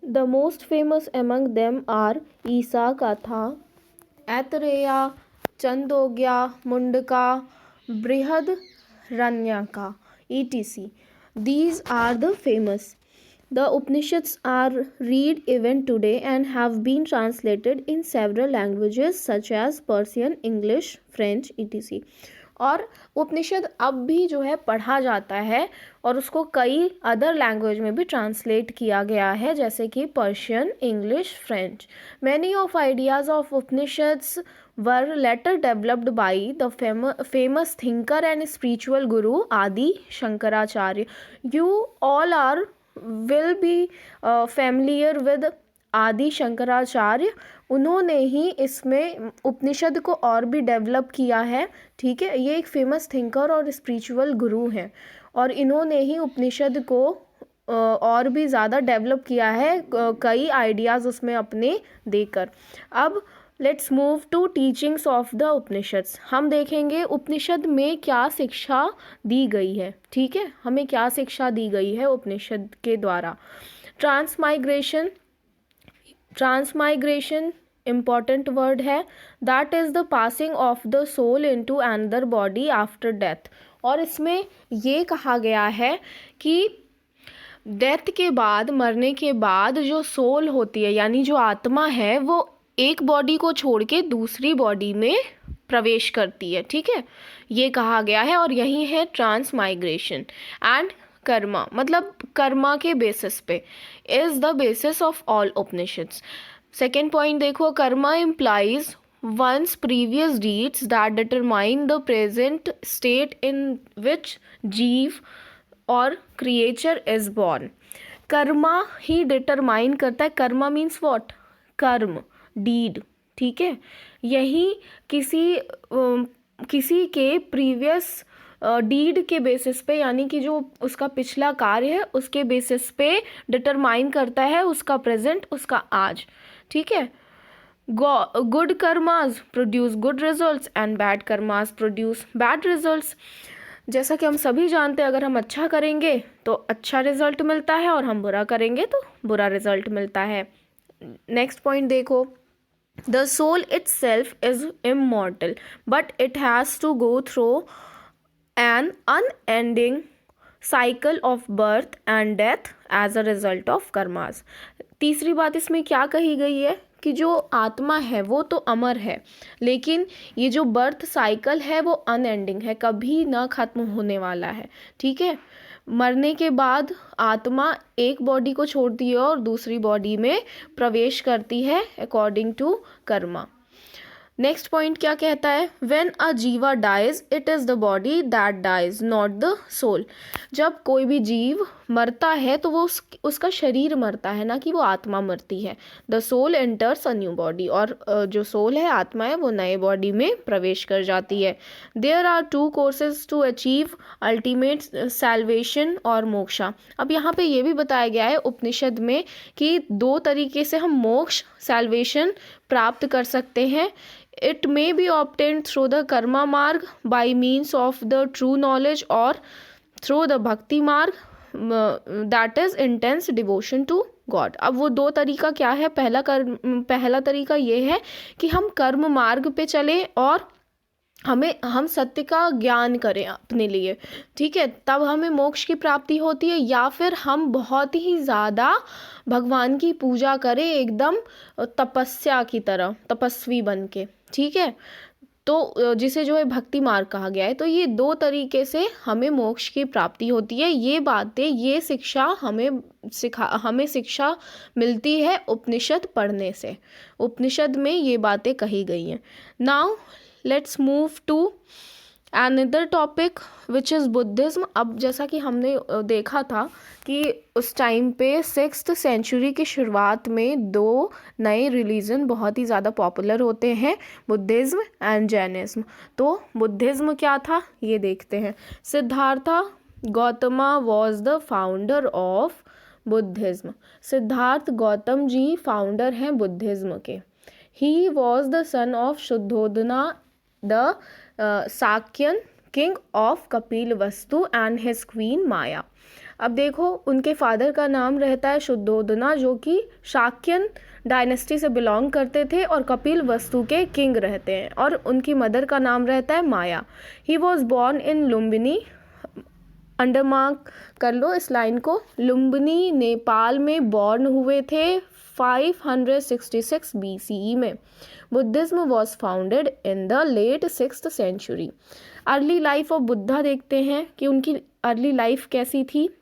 The most famous among them are Isa Katha, Aitareya, Chandogya, Mundaka, Brihadaranyaka, etc. These are the famous. The Upanishads are read even today and have been translated in several languages such as Persian, English, French, etc. और उपनिषद अब भी जो है पढ़ा जाता है और उसको कई अदर लैंग्वेज में भी ट्रांसलेट किया गया है, जैसे कि Persian, English, French. Many of ideas of Upanishads were later developed by the famous thinker and spiritual guru Adi Shankaracharya. You all are will be familiar with Adi Shankaracharya. उन्होंने ही इसमें उपनिषद को और भी डेवलप किया है. ठीक है, ये एक फेमस थिंकर और स्पिरिचुअल गुरु हैं और इन्होंने ही उपनिषद को और भी ज़्यादा डेवलप किया है, कई आइडियाज़ उसमें अपने देकर. अब let's move to teachings of the Upanishads. हम देखेंगे उपनिषद में क्या शिक्षा दी गई है. ठीक है, हमें क्या शिक्षा दी गई है उपनिषद के द्वारा. ट्रांसमाइग्रेशन इम्पॉर्टेंट वर्ड है. That is the passing of the soul into another body after death. और इसमें ये कहा गया है कि डेथ के बाद, मरने के बाद जो सोल होती है यानी जो आत्मा है वो एक बॉडी को छोड़ के दूसरी बॉडी में प्रवेश करती है. ठीक है, ये कहा गया है और यही है ट्रांसमाइग्रेशन. एंड कर्मा, मतलब कर्मा के बेसिस पे, is the basis of all Upanishads. Second point देखो, karma implies one's previous deeds that determine the present state in which जीव और creature is born. Karma he determine करता है. Karma means what? कर्म, डीड. ठीक है, यही किसी के प्रीवियस डीड के बेसिस पे, यानी कि जो उसका पिछला कार्य है उसके बेसिस पे डिटरमाइन करता है उसका प्रेजेंट, उसका आज. ठीक है, good karmas produce good results and bad karmas produce bad results. जैसा कि हम सभी जानते हैं, अगर हम अच्छा करेंगे तो अच्छा रिजल्ट मिलता है और हम बुरा करेंगे तो बुरा रिजल्ट मिलता है. नेक्स्ट पॉइंट देखो, the soul itself is immortal but it has to go through an unending cycle of birth and death as a result of karmas. तीसरी बात इसमें क्या कही गई है कि जो आत्मा है वो तो अमर है, लेकिन ये जो बर्थ साइकिल है वो अनएंडिंग है, कभी ना खत्म होने वाला है. ठीक है, मरने के बाद आत्मा एक बॉडी को छोड़ती है और दूसरी बॉडी में प्रवेश करती है according to karma. Next point क्या कहता है, when a jiva dies it is the body that dies not the soul. जब कोई भी जीव मरता है तो वो उसका शरीर मरता है, ना कि वो आत्मा मरती है. The soul enters a new body, और जो सोल है, आत्मा है, वो नए बॉडी में प्रवेश कर जाती है. There are two courses to achieve ultimate salvation और मोक्षा. अब यहाँ पे ये भी बताया गया है उपनिषद में कि दो तरीके से हम मोक्ष, सैल्वेशन प्राप्त कर सकते हैं. It may be obtained through the karma marg by means of the true knowledge or through the bhakti marg, that is intense devotion to God. अब वो दो तरीका क्या है, पहला तरीका ये है कि हम कर्म मार्ग पे चलें और हम सत्य का ज्ञान करें अपने लिए. ठीक है, तब हमें मोक्ष की प्राप्ति होती है. या फिर हम बहुत ही ज़्यादा भगवान की पूजा करें, एकदम तपस्या की तरह, तपस्वी बन के. ठीक है, तो जिसे जो है भक्ति मार्ग कहा गया है. तो ये दो तरीके से हमें मोक्ष की प्राप्ति होती है. ये बातें, ये शिक्षा हमें शिक्षा मिलती है उपनिषद पढ़ने से. उपनिषद में ये बातें कही गई हैं. Now let's move to another topic which is Buddhism. अब जैसा कि हमने देखा था कि उस टाइम पे 6th सेंचुरी की शुरुआत में दो नए रिलीजन बहुत ही ज़्यादा पॉपुलर होते हैं, बुद्धिज़्म एंड जैनिज़्म. तो बुद्धिज़्म क्या था ये देखते हैं. Siddhartha Gautama was the founder of Buddhism. Siddharth Gautam ji founder हैं बुद्धिज़्म के. He was the son of Shuddhodana the Sakyan king of Kapilavastu and his queen Maya. अब देखो, उनके फादर का नाम रहता है शुद्धोदना, जो कि शाक्यन डायनेस्टी से बिलोंग करते थे और कपिल वस्तु के किंग रहते हैं। और उनकी मदर का नाम रहता है Maya. He was born in Lumbini, undermark कर लो इस लाइन को, लुम्बिनी नेपाल में बॉर्न हुए थे 566 BCE में। Buddhism was founded in the late 6th century। Early life of Buddha देखते हैं कि उनकी अर्ली लाइफ कैसी थी।